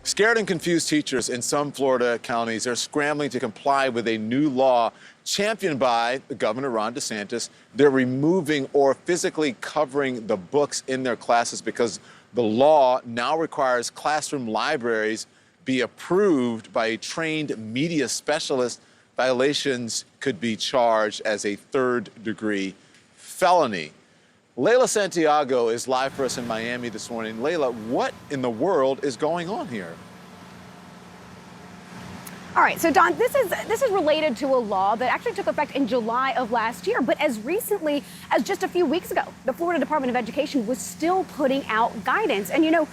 Scared and confused teachers in some Florida counties are scrambling to comply with a new law championed by Governor Ron DeSantis. They're removing or physically covering the books in their classes because the law now requires classroom libraries be approved by a trained media specialist. Violations could be charged as a third-degree felony. Layla Santiago is live for us in Miami this morning. Layla, what in the world is going on here? All right, so Don, this is related to a law that actually took effect in July of last year, but as recently as just a few weeks ago, the Florida Department of Education was still putting out guidance. And you know,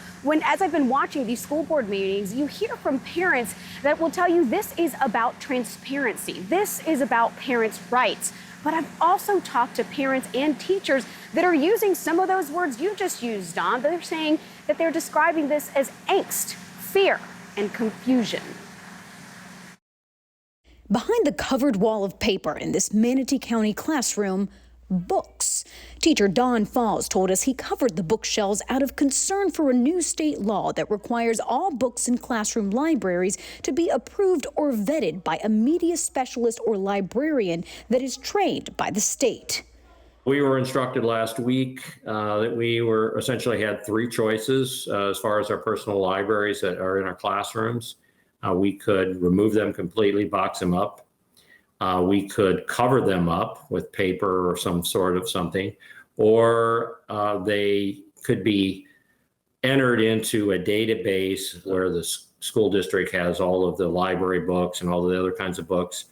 as I've been watching these school board meetings, you hear from parents that will tell you this is about transparency. This is about parents' rights. But I've also talked to parents and teachers that are using some of those words you just used, Don. They're saying that they're describing this as angst, fear, and confusion. Behind the covered wall of paper in this Manatee County classroom, books. Teacher Don Falls told us he covered the bookshelves out of concern for a new state law that requires all books in classroom libraries to be approved or vetted by a media specialist or librarian that is trained by the state. We were instructed last week that we were essentially had three choices as far as our personal libraries that are in our classrooms. We could remove them completely, box them up. We could cover them up with paper or some sort of something, or they could be entered into a database where the school district has all of the library books and all the other kinds of books.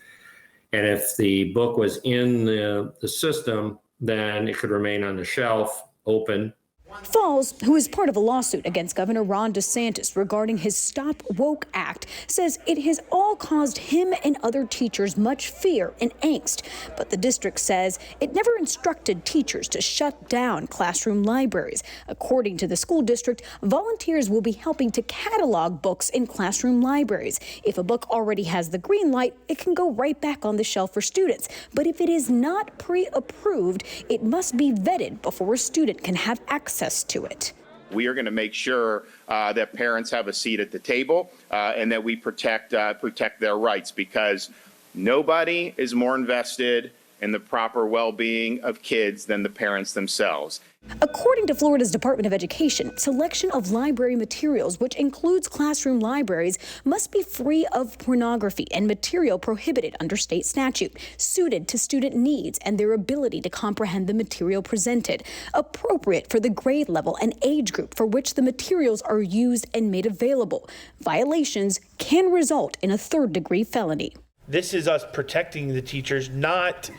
And if the book was in the system, then it could remain on the shelf open. Falls, who is part of a lawsuit against Governor Ron DeSantis regarding his Stop Woke Act, says it has all caused him and other teachers much fear and angst. But the district says it never instructed teachers to shut down classroom libraries. According to the school district, volunteers will be helping to catalog books in classroom libraries. If a book already has the green light, it can go right back on the shelf for students. But if it is not pre-approved, it must be vetted before a student can have access to it. We are going to make sure that parents have a seat at the table and that we protect their rights, because nobody is more invested in the proper well-being of kids than the parents themselves. According to Florida's Department of Education, selection of library materials, which includes classroom libraries, must be free of pornography and material prohibited under state statute, suited to student needs and their ability to comprehend the material presented, appropriate for the grade level and age group for which the materials are used and made available. Violations can result in a third-degree felony. This is us protecting the teachers, not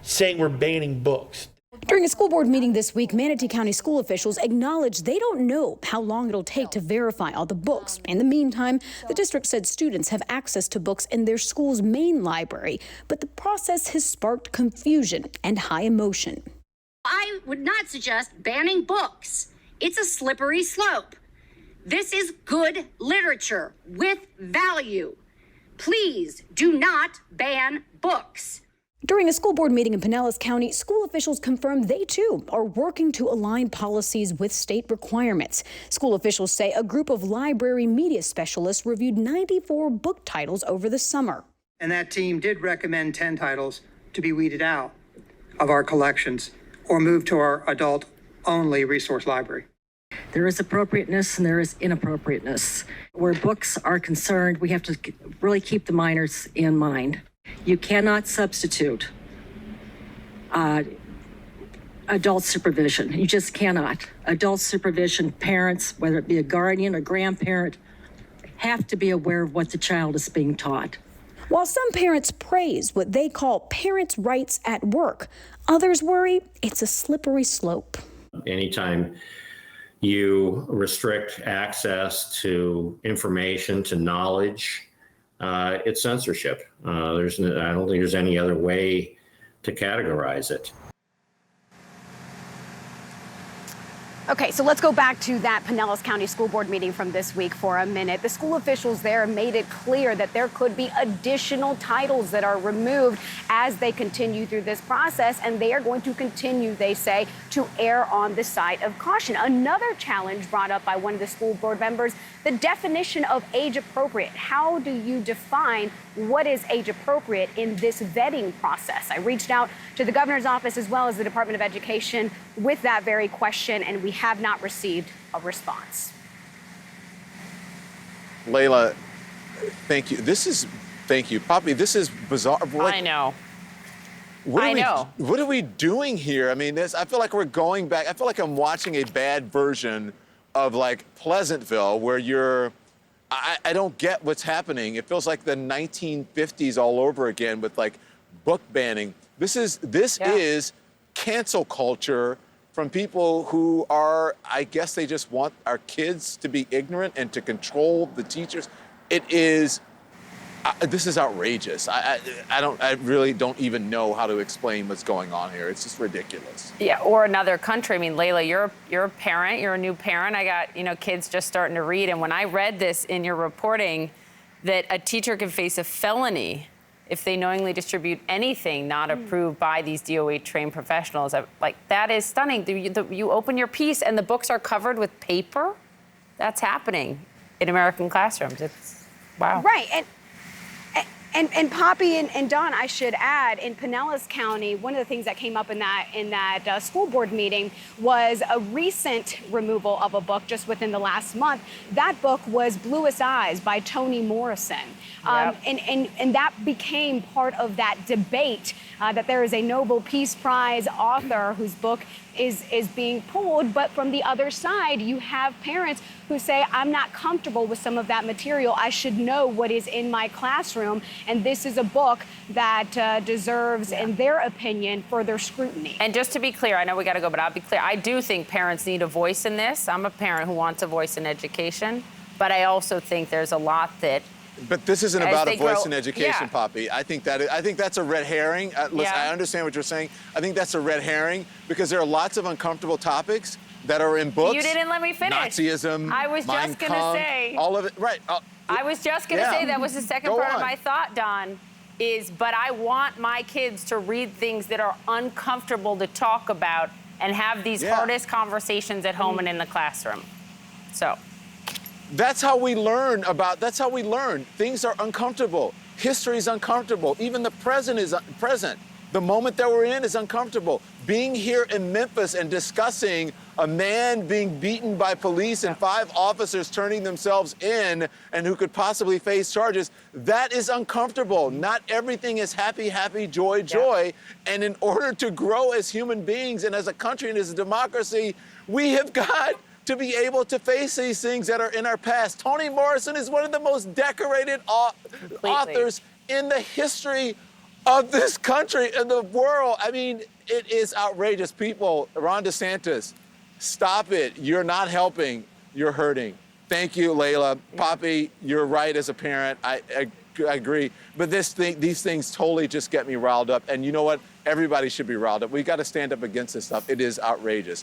saying we're banning books. During a school board meeting this week, Manatee County school officials acknowledged they don't know how long it'll take to verify all the books. In the meantime, the district said students have access to books in their school's main library, but the process has sparked confusion and high emotion. I would not suggest banning books. It's a slippery slope. This is good literature with value. Please do not ban books. During a school board meeting in Pinellas County, school officials confirmed they, too, are working to align policies with state requirements. School officials say a group of library media specialists reviewed 94 book titles over the summer. And that team did recommend 10 titles to be weeded out of our collections or moved to our adult-only resource library. There is appropriateness and there is inappropriateness. Where books are concerned, we have to really keep the minors in mind. You cannot substitute adult supervision. You just cannot. Adult supervision, parents, whether it be a guardian or grandparent, have to be aware of what the child is being taught. While some parents praise what they call parents' rights at work, others worry it's a slippery slope. Anytime you restrict access to information, to knowledge, it's censorship. I don't think there's any other way to categorize it. Okay, so let's go back to that Pinellas County School Board meeting from this week for a minute. The school officials there made it clear that there could be additional titles that are removed as they continue through this process, and they are going to continue, they say, to err on the side of caution. Another challenge brought up by one of the school board members, the definition of age appropriate. How do you define what is age appropriate in this vetting process? I reached out to the governor's office as well as the Department of Education with that very question, and we have not received a response. Layla, thank you. Thank you. Poppy, this is bizarre. I know. I know. What are we doing here? I mean, I feel like we're going back. I feel like I'm watching a bad version of like Pleasantville where I don't get what's happening. It feels like the 1950s all over again with like book banning. This is cancel culture from people who are, I guess they just want our kids to be ignorant and to control the teachers. This is outrageous. I really don't even know how to explain what's going on here. It's just ridiculous. Yeah, or another country. I mean, Layla, you're a parent. You're a new parent. I got, kids just starting to read. And when I read this in your reporting, that a teacher can face a felony if they knowingly distribute anything not approved by these DOE-trained professionals, that is stunning. You open your piece and the books are covered with paper? That's happening in American classrooms. It's, wow. Right, and Poppy and Don, I should add, in Pinellas County, one of the things that came up in that school board meeting was a recent removal of a book just within the last month. That book was Bluest Eyes by Toni Morrison. Yep. And that became part of that debate that there is a Nobel Peace Prize author whose book is being pulled, but from the other side, you have parents who say, I'm not comfortable with some of that material. I should know what is in my classroom, and this is a book that deserves, in their opinion, further scrutiny. And just to be clear, I know we got to go, but I'll be clear. I do think parents need a voice in this. I'm a parent who wants a voice in education, but I also think there's a lot that. But this isn't about a voice in education, yeah. Poppy. I think that's a red herring. Listen, Yeah. I understand what you're saying. I think that's a red herring because there are lots of uncomfortable topics that are in books. You didn't let me finish. Nazism, I was Mein just going to Kampf, say. all of it. Right. I was just going to say that was the second Go part on. of my thought, Don, but I want my kids to read things that are uncomfortable to talk about and have these hardest conversations at home and in the classroom. So. That's how we learn. Things are uncomfortable. History is uncomfortable. Even the present is present. The moment that we're in is uncomfortable. Being here in Memphis and discussing a man being beaten by police and 5 officers turning themselves in and who could possibly face charges, that is uncomfortable. Not everything is happy, happy, joy, joy. And in order to grow as human beings and as a country and as a democracy, we have got to be able to face these things that are in our past. Toni Morrison is one of the most decorated authors in the history of this country and the world. I mean, it is outrageous. People, Ron DeSantis, stop it. You're not helping. You're hurting. Thank you, Layla. Poppy, you're right as a parent. I agree. But these things totally just get me riled up. And you know what? Everybody should be riled up. We got to stand up against this stuff. It is outrageous.